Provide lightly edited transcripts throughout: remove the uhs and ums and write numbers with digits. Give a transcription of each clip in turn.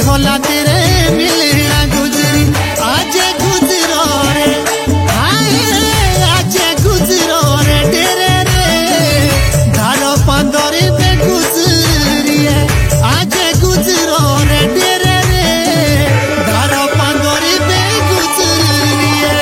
होला तेरे मिलना गुजरी आज गुजरो रे हाय आज गुजरो रे तेरे रे धारो पंदरी पे गुजरी है आज गुजरो रे तेरे रे धारो पंदरी पे गुजरी है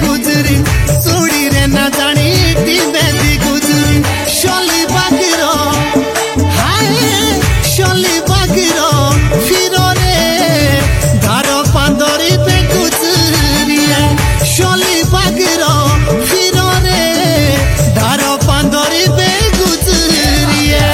गुजरी चूड़ी रे ना जानी टीबे दी गुजरी शोली बागिरो हाय शोली बागिरो फिरो रे धारो पांदरी पे गुजरी है शोली बागिरो फिरो रे धारो पांदरी पे गुजरी है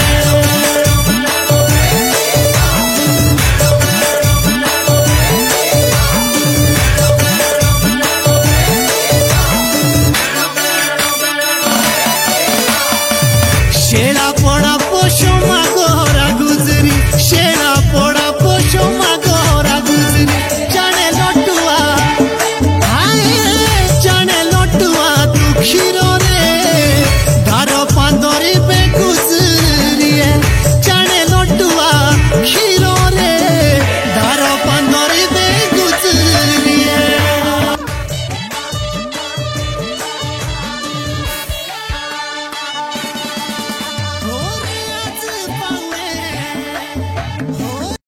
शेला पोड़ा पोशो मागोरा गुजरी शेला पोड़ा पोशो मागोरा गुजरी जाने लोटुआ हाय जाने लोटुआ दुखी